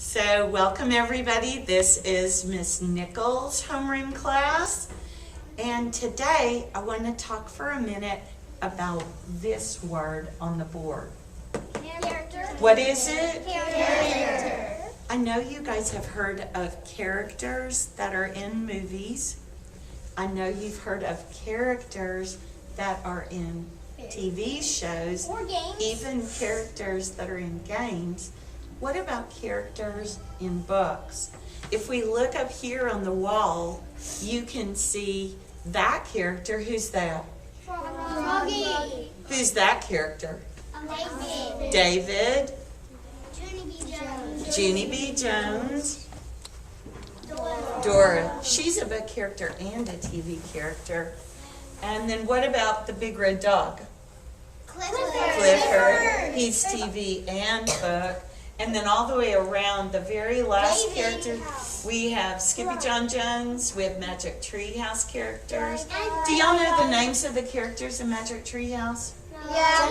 So welcome everybody. This is Miss Nichols' homeroom class. And today I want to talk for a minute about this word on the board. Character. What is it? Character. I know you guys have heard of characters that are in movies. I know you've heard of characters that are in TV shows. Or games. Even characters that are in games. What about characters in books? If we look up here on the wall, you can see that character. Who's that? Froggy. Who's that character? David. David. Junie B. Jones. Junie B. Jones. Dora. She's a book character and a TV character. And then what about the big red dog? Clifford. He's TV and book. And then all the way around, the very last character, we have Skippy John Jones. We have Magic Treehouse characters. Do y'all know the names of the characters in Magic Treehouse? Yeah.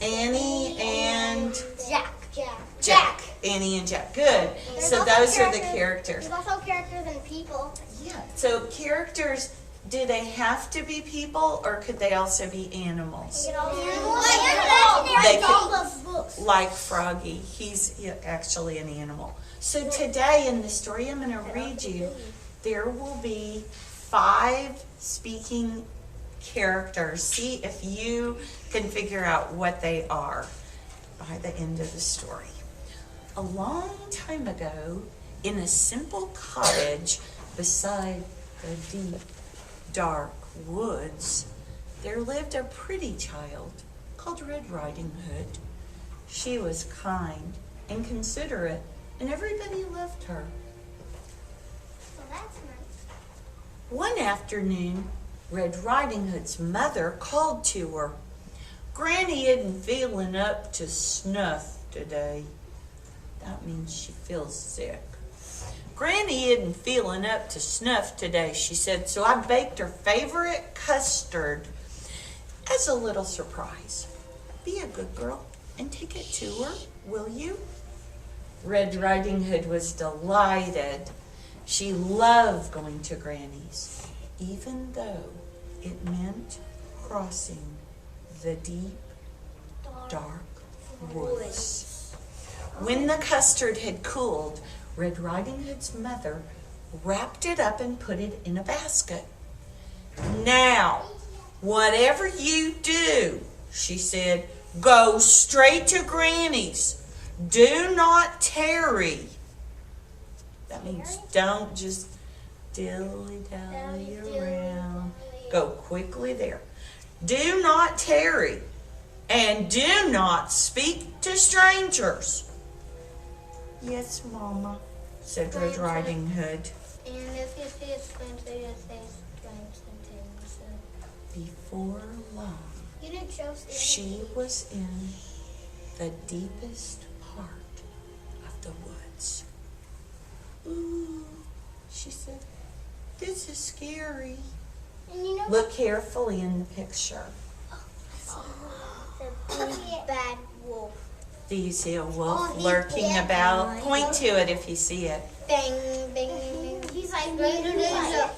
Annie and Jack. Annie and Jack. Good. So those are the characters. There's also characters and people. Yeah. So characters, do they have to be people or could they also be animals? They could, like Froggy. He's actually an animal. So today in the story I'm going to read you, there will be 5 speaking characters. See if you can figure out what they are by the end of the story. A long time ago, in a simple cottage beside the deep, dark woods, there lived a pretty child called Red Riding Hood. She was kind and considerate, and everybody loved her. Well, that's nice. One afternoon, Red Riding Hood's mother called to her. "Granny isn't feeling up to snuff today." That means she feels sick. "Granny isn't feeling up to snuff today," she said, "so I baked her favorite custard as a little surprise. Be a good girl and take it to her, will you?" Red Riding Hood was delighted. She loved going to Granny's, even though it meant crossing the deep, dark woods. When the custard had cooled, Red Riding Hood's mother wrapped it up and put it in a basket. "Now, whatever you do," she said, "go straight to Granny's. Do not tarry." That means don't just dilly-dally around. Go quickly there. "Do not tarry, and do not speak to strangers." "Yes, Mama," said Red Riding Hood. And if you see a stranger, you say strange things. Before long, You didn't show she was in the deepest part of the woods. "Ooh," she said, "this is scary." And you know Look carefully in the picture. the big bad wolf. Do you see a wolf Oh, he's lurking black. about? Point to it if you see it. Bang, bang, bang. He's like danger.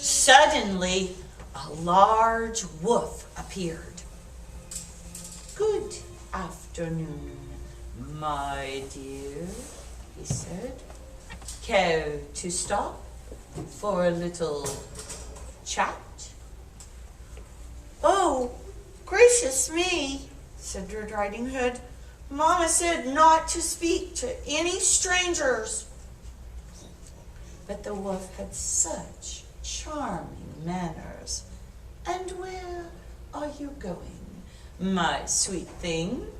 Suddenly, a large wolf appeared. "Good afternoon, my dear," he said. "Care to stop for a little chat?" "Oh, gracious me," said Red Riding Hood. "Mama said not to speak to any strangers." But the wolf had such charming manners. "And where are you going, my sweet thing?"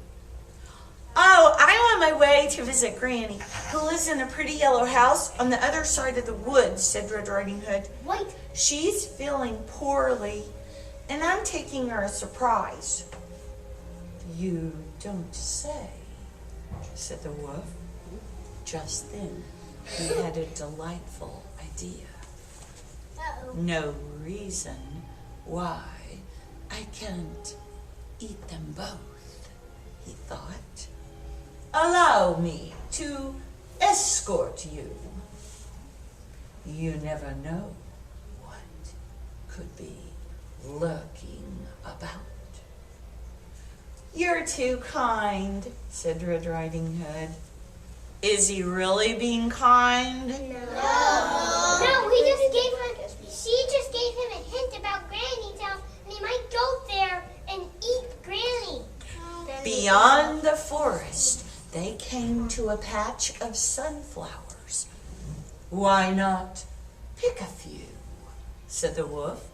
"Oh, I'm on my way to visit Granny, who lives in a pretty yellow house on the other side of the woods," said Red Riding Hood. Wait. "She's feeling poorly, and I'm taking her a surprise." "You don't say," said the wolf. Just then, he had a delightful idea. "No reason why I can't eat them both," he thought. Allow me to escort you. You never know what could be lurking about. You're too kind, said Red Riding Hood. Is he really being kind? No, she just gave him a hint about Granny's house, and he might go there and eat Granny. Beyond the forest, they came to a patch of sunflowers. Why not pick a few, said the wolf.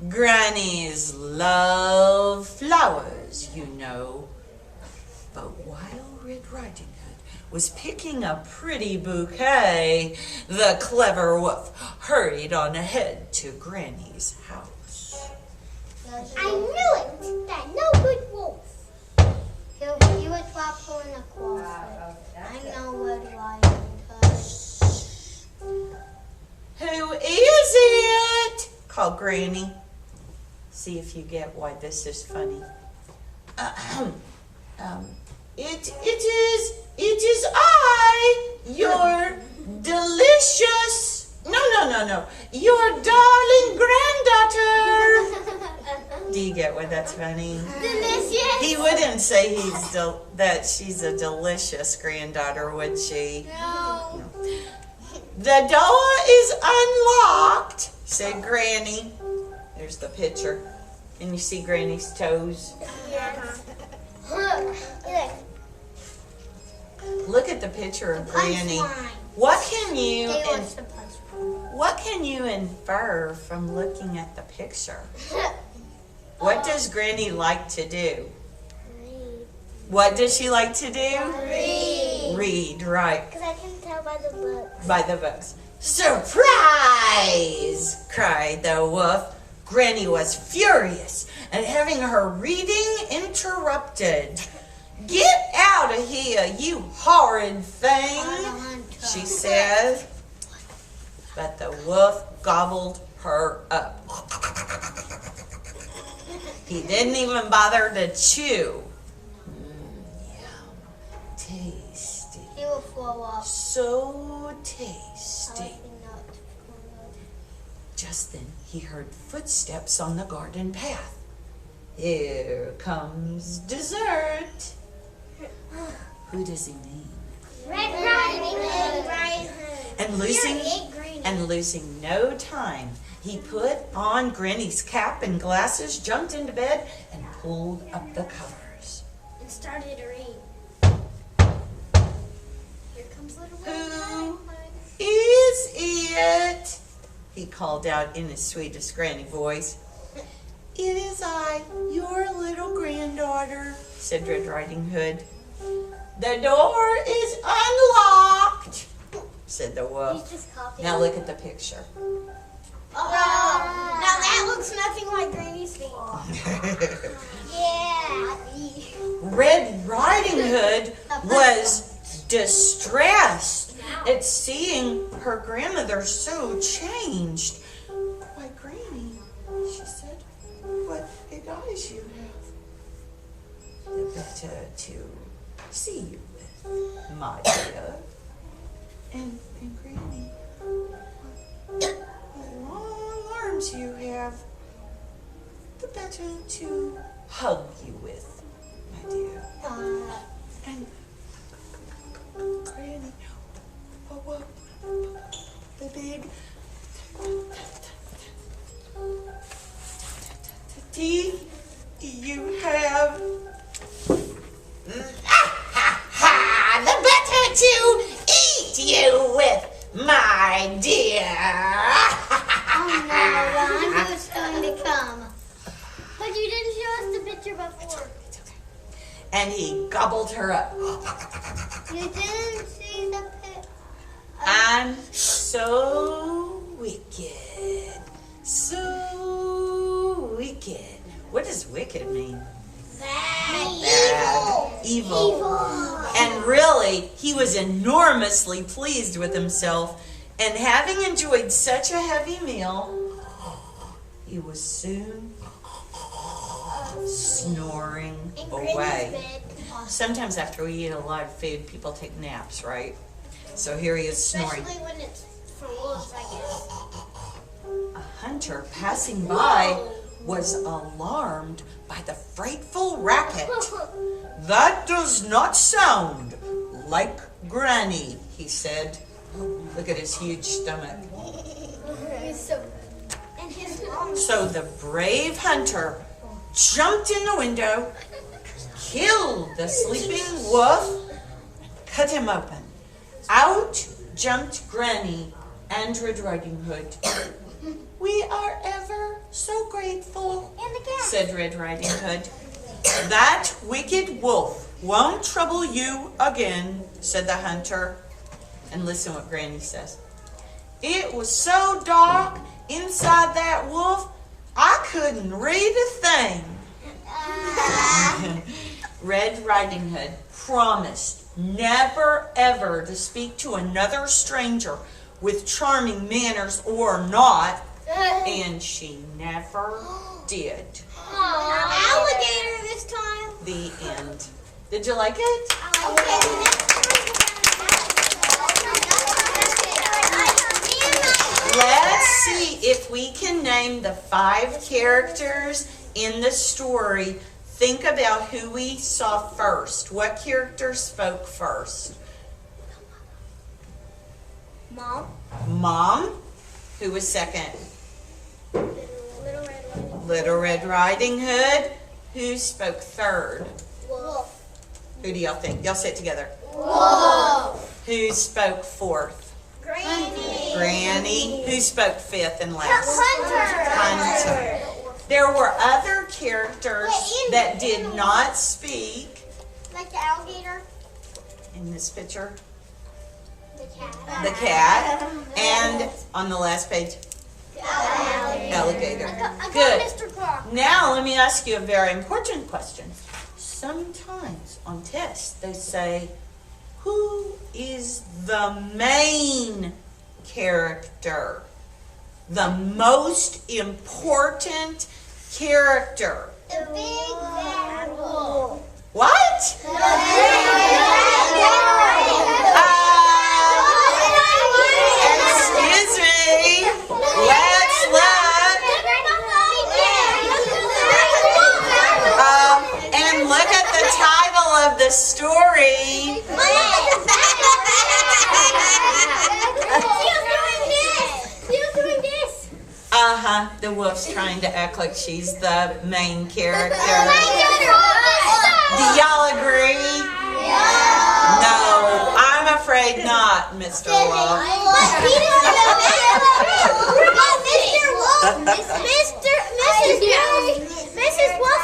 Grannies love flowers, you know. But while Red Riding Hood was picking a pretty bouquet, the clever wolf hurried on ahead to Granny's house. I knew it! That no good wolf. He would drop her in the closet. I know Red Riding Hood. Who is it? Called Granny. See if you get why this is funny. It is I, your delicious, no, your darling granddaughter. Do you get why that's funny? Delicious. He wouldn't say that she's a delicious granddaughter, would she? No. The door is unlocked, said Granny. There's the picture. And you see Granny's toes? Yes. Look at the picture of Granny. Punchline. What can you infer from looking at the picture? What does Granny like to do? Read. What does she like to do? Read. Read, right. Because I can tell by the books. By the books. Surprise! Cried the wolf. Granny was furious at having her reading interrupted. Get out of here, you horrid thing, she said. But the wolf gobbled her up. He didn't even bother to chew. Yum, tasty. He will flow up. So tasty. Just then he heard footsteps on the garden path. Here comes dessert. Who does he mean? Red Riding Hood. And losing no time, he put on Granny's cap and glasses, jumped into bed, and pulled up the covers. And started to read. Here comes little Red Who Riding Hood. is it? He called out in his sweetest Granny voice. It is I, your little granddaughter, said Red Riding Hood. The door is unlocked, said the wolf. He's just copying. Now look at the picture. Now that looks nothing like Granny's feet. Yeah. Red Riding Hood was distressed at seeing her grandmother so changed. Why, Granny, she said, what big eyes you have. The better to see you with, my dear. And Granny, what long arms you have. The better to hug you with, my dear. And Granny, the big teeth you have. The better to eat you with, my dear. Oh no, Ron, who's going to come? But you didn't show us the picture before. It's okay. And he gobbled her up. You didn't see the picture. I'm so wicked. So wicked. What does wicked mean? Bad. Evil. And really, he was enormously pleased with himself. And having enjoyed such a heavy meal, he was soon snoring In away. Granny's bed. Sometimes after we eat a lot of food, people take naps, right? So here he is snoring. Especially when it's for wolves, I guess. A hunter passing by was alarmed by the frightful racket. "That does not sound like Granny," he said. Look at his huge stomach. And his mom. So the brave hunter jumped in the window, killed the sleeping wolf, cut him open. Out jumped Granny and Red Riding Hood. "We are ever so grateful," And the cat. said Red Riding Hood. "That wicked wolf won't trouble you again," said the hunter. And listen what Granny says. "It was so dark inside that wolf, I couldn't read a thing." Red Riding Hood promised never ever to speak to another stranger with charming manners or not, and she never did. Alligator this time. The end. Did you like it? Okay, Let's see if we can name the 5 characters in the story. Think about who we saw first. What character spoke first? Mom. Mom. Who was second? Little Red Riding Hood. Who spoke third? Wolf. Who do y'all think? Y'all say it together. Wolf. Who spoke fourth? Granny. Granny. Who spoke fifth and last? Hunter. There were other characters that did not speak Like the alligator. in this picture. The cat. The cat, and on the last page, alligator. I got Good. Mr. Croc. Now let me ask you a very important question. Sometimes on tests they say, who is the main character? The most important character. The big bad wolf. What? The big bad Excuse me. Let's look. And look at the title of the story. The wolf's trying to act like she's the main character. Do y'all agree? No, I'm afraid not, Mr. Wolf. Mrs. Wolf